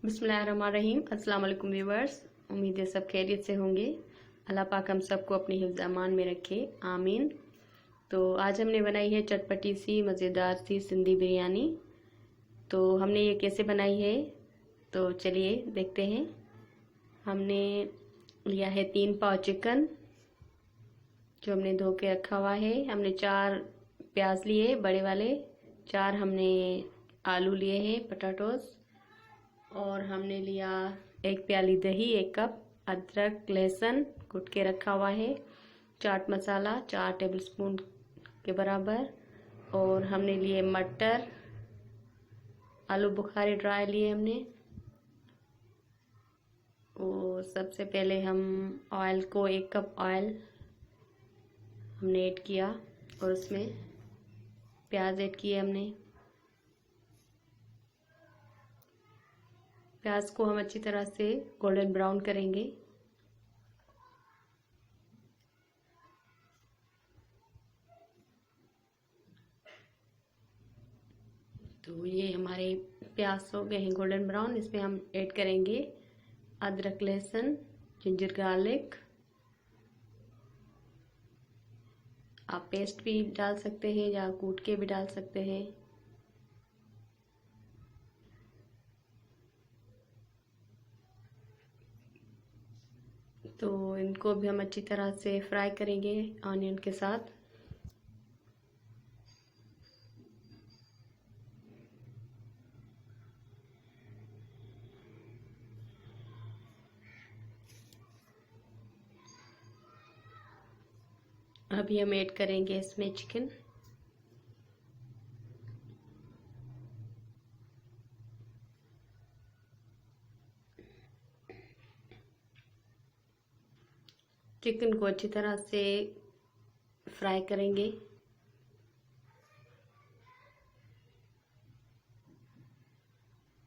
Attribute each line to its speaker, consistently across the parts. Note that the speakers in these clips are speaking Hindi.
Speaker 1: बिस्मिल्लाहिर्रहमानिर्रहीम। अस्सलाम वालेकुम व्यूवर्स, उम्मीद है सब खैरियत से होंगे। अल्लाह पाक हम सबको अपने हिफ्ज़ अमान में रखे, आमीन। तो आज हमने बनाई है चटपटी सी मज़ेदार सी सिंधी बिरयानी। तो हमने ये कैसे बनाई है तो चलिए देखते हैं। हमने लिया है 3 पाव चिकन जो हमने धो के रखा हुआ है। हमने 4 प्याज लिए बड़े वाले, 4 हमने आलू लिए हैं पटाटोस, और हमने लिया 1 प्याली दही, 1 कप अदरक लहसुन कूट के रखा हुआ है, चाट मसाला 4 टेबलस्पून के बराबर, और हमने लिए मटर, आलू बुखारे ड्राई लिए हमने। और सबसे पहले हम ऑयल को 1 कप ऑयल हमने ऐड किया और उसमें प्याज ऐड किए हमने। प्याज को हम अच्छी तरह से गोल्डन ब्राउन करेंगे। तो ये हमारे प्याज हो गए हैं गोल्डन ब्राउन। इसमें हम ऐड करेंगे अदरक लहसुन, जिंजर गार्लिक। आप पेस्ट भी डाल सकते हैं या कूट के भी डाल सकते हैं। तो इनको भी हम अच्छी तरह से फ्राई करेंगे ऑनियन के साथ। अभी हम ऐड करेंगे इसमें चिकन। चिकन को अच्छी तरह से फ्राई करेंगे।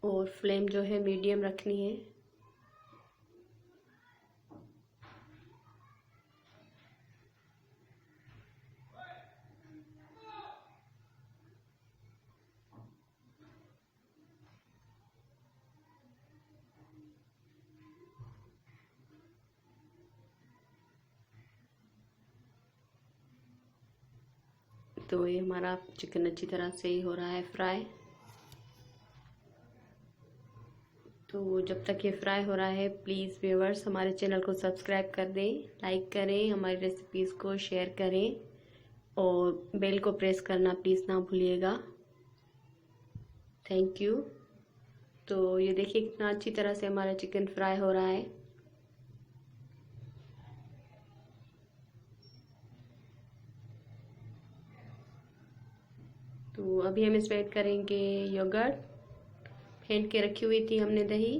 Speaker 1: और फ्लेम जो है मीडियम रखनी है। तो ये हमारा चिकन अच्छी तरह से हो रहा है फ्राई। तो जब तक ये फ्राई हो रहा है प्लीज़ व्यूअर्स हमारे चैनल को सब्सक्राइब कर दें, लाइक करें, हमारी रेसिपीज़ को शेयर करें और बेल को प्रेस करना प्लीज़ ना भूलिएगा। Thank you. तो ये देखिए कितना अच्छी तरह से हमारा चिकन फ्राई हो रहा है। तो अभी हम इसमें ऐड करेंगे योगर्ट। फेंट के रखी हुई थी हमने दही,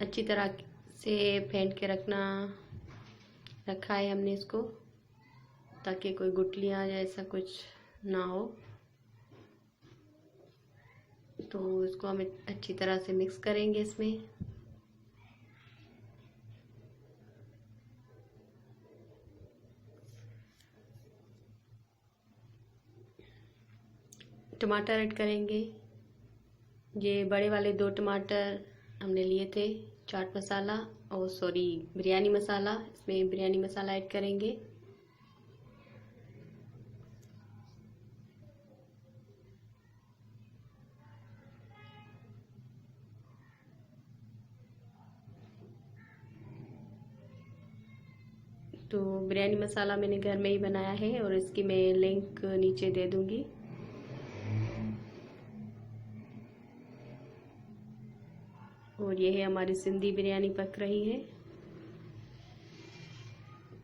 Speaker 1: अच्छी तरह से फेंट के रखा है हमने इसको, ताकि कोई गुठलियाँ या ऐसा कुछ ना हो। तो इसको हम अच्छी तरह से मिक्स करेंगे इसमें। टमाटर ऐड करेंगे। ये बड़े वाले 2 टमाटर हमने लिए थे। चाट मसाला और बिरयानी मसाला, इसमें बिरयानी मसाला ऐड करेंगे। तो बिरयानी मसाला मैंने घर में ही बनाया है और इसकी मैं लिंक नीचे दे दूंगी। और ये है हमारी सिंधी बिरयानी पक रही है।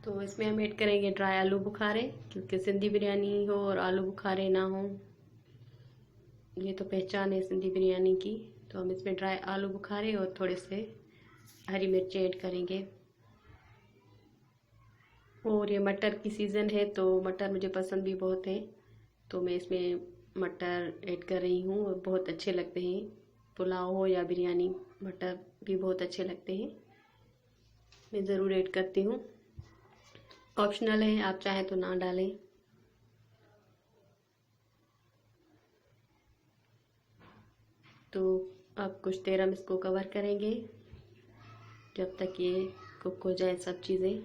Speaker 1: तो इसमें हम ऐड करेंगे ड्राई आलू बुखारे, क्योंकि सिंधी बिरयानी हो और आलू बुखारे ना हो, ये तो पहचान है सिंधी बिरयानी की। तो हम इसमें ड्राई आलू बुखारे और थोड़े से हरी मिर्चें ऐड करेंगे। और ये मटर की सीज़न है तो मटर मुझे पसंद भी बहुत है, तो मैं इसमें मटर ऐड कर रही हूँ और बहुत अच्छे लगते हैं। पुलाव हो या बिरयानी, मटर भी बहुत अच्छे लगते हैं। मैं ज़रूर ऐड करती हूँ, ऑप्शनल है, आप चाहें तो ना डालें। तो अब कुछ देर हम इसको कवर करेंगे जब तक ये कुक हो जाए सब चीज़ें।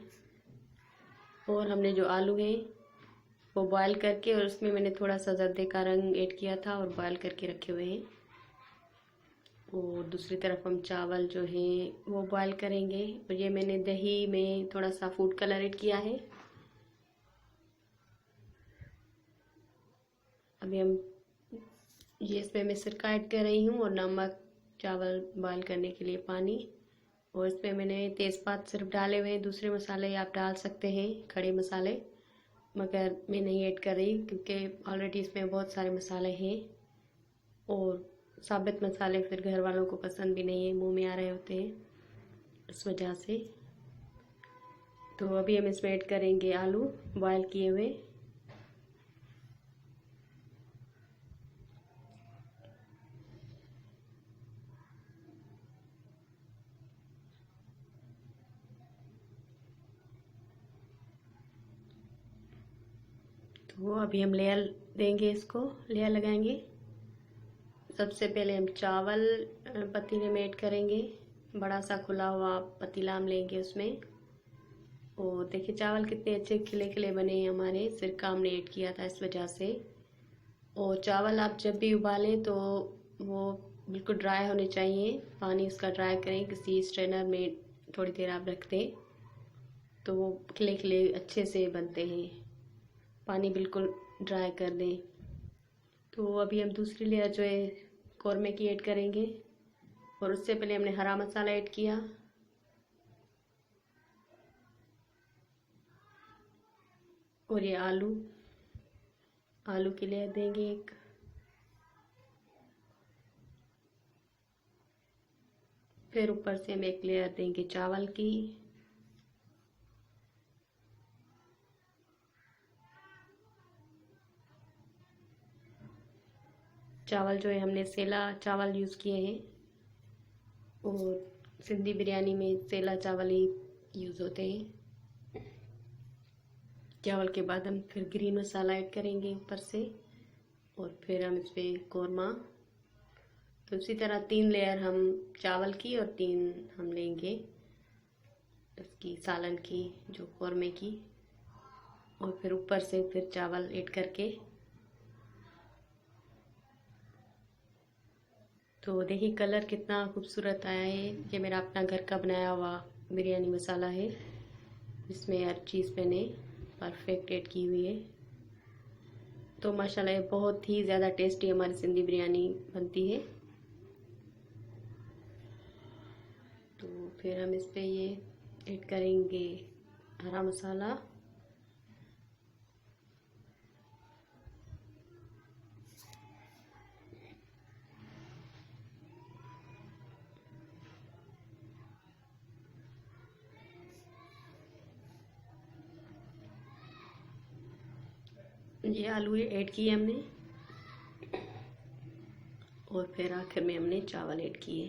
Speaker 1: और हमने जो आलू है वो बॉयल करके, और उसमें मैंने थोड़ा सा जर्दे का रंग ऐड किया था और बॉयल करके रखे हुए हैं। और दूसरी तरफ हम चावल जो है वो बॉयल करेंगे। और ये मैंने दही में थोड़ा सा फूड कलर ऐड किया है। अभी हम ये इसमें मैं सिरका ऐड कर रही हूँ और नमक, चावल बॉयल करने के लिए पानी। और इसमें मैंने तेज़पात सिर्फ डाले हुए हैं, दूसरे मसाले आप डाल सकते हैं खड़े मसाले, मगर मैं नहीं ऐड कर रही क्योंकि ऑलरेडी इसमें बहुत सारे मसाले हैं। और साबित मसाले फिर घर वालों को पसंद भी नहीं है, मुंह में आ रहे होते हैं, इस वजह से। तो अभी हम इसमें ऐड करेंगे आलू बॉयल किए हुए। तो अभी हम लेयर देंगे, इसको लेयर लगाएंगे। सबसे पहले हम चावल पतीले में ऐड करेंगे। बड़ा सा खुला हुआ पतीला हम लेंगे उसमें। और देखिए चावल कितने अच्छे खिले खिले बने हैं हमारे, सिरका हमने ऐड किया था इस वजह से। और चावल आप जब भी उबालें तो वो बिल्कुल ड्राई होने चाहिए, पानी उसका ड्राई करें, किसी स्ट्रेनर में थोड़ी देर आप रख दें तो वो खिले खिले अच्छे से बनते हैं। पानी बिल्कुल ड्राई कर दें। तो अभी हम दूसरी लेयर जो है कौरमे की ऐड करेंगे। और उससे पहले हमने हरा मसाला ऐड किया। और ये आलू की लेयर देंगे एक। फिर ऊपर से हम एक लेयर देंगे चावल की। चावल जो है हमने सेला चावल यूज़ किए हैं, और सिंधी बिरयानी में सेला चावल ही यूज़ होते हैं। चावल के बाद हम फिर ग्रीन मसाला ऐड करेंगे ऊपर से, और फिर हम इस पर कौरमा। तो इसी तरह 3 लेयर हम चावल की और 3 हम लेंगे इसकी सालन की, जो कौरमे की। और फिर ऊपर से फिर चावल ऐड करके। तो देखिए कलर कितना खूबसूरत आया है। ये मेरा अपना घर का बनाया हुआ बिरयानी मसाला है, इसमें हर चीज़ मैंने परफेक्ट ऐड की हुई है। तो माशाल्लाह बहुत ही ज़्यादा टेस्टी हमारी सिंधी बिरयानी बनती है। तो फिर हम इस पे ये ऐड करेंगे हरा मसाला। ये आलू ऐड किए हमने, और फिर आखिर में हमने चावल ऐड किए।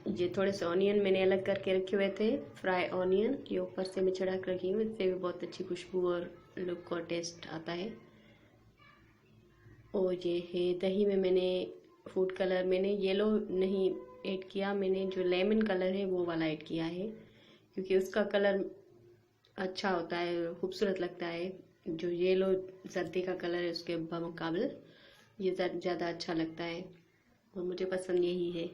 Speaker 1: ये थोड़े से ऑनियन मैंने अलग करके रखे हुए थे, फ्राई ऑनियन, ये ऊपर से मैं चढ़ा कर रखी हूँ। इससे भी बहुत अच्छी खुशबू और लुक और टेस्ट आता है। और ये है दही में मैंने फूड कलर, मैंने येलो नहीं ऐड किया, मैंने जो लेमन कलर है वो वाला ऐड किया है, क्योंकि उसका कलर अच्छा होता है, खूबसूरत लगता है। जो येलो जर्दी का कलर है उसके मुकाबले ये ज़्यादा अच्छा लगता है, और मुझे पसंद यही है।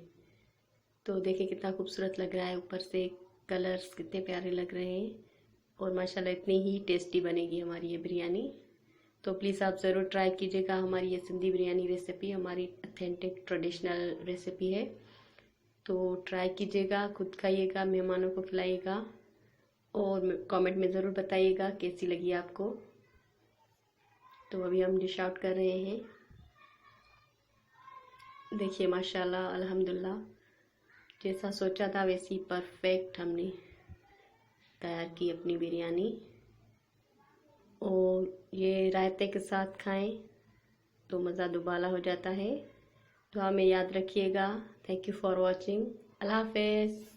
Speaker 1: तो देखिए कितना खूबसूरत लग रहा है, ऊपर से कलर्स कितने प्यारे लग रहे हैं। और माशाल्लाह इतनी ही टेस्टी बनेगी हमारी ये बिरयानी। तो प्लीज़ आप ज़रूर ट्राई कीजिएगा हमारी ये सिंधी बिरयानी रेसिपी, हमारी ऑथेंटिक ट्रेडिशनल रेसिपी है। तो ट्राई कीजिएगा, खुद खाइएगा, मेहमानों को खिलाइएगा, और कमेंट में ज़रूर बताइएगा कैसी लगी आपको। तो अभी हम डिश आउट कर रहे हैं। देखिए माशाल्लाह अल्हम्दुलिल्लाह, जैसा सोचा था वैसी परफेक्ट हमने तैयार की अपनी बिरयानी। और ये रायते के साथ खाएं तो मज़ा दुबाला हो जाता है। तो हमें याद रखिएगा। Thank you for watching. अल्लाह हाफ़िज़।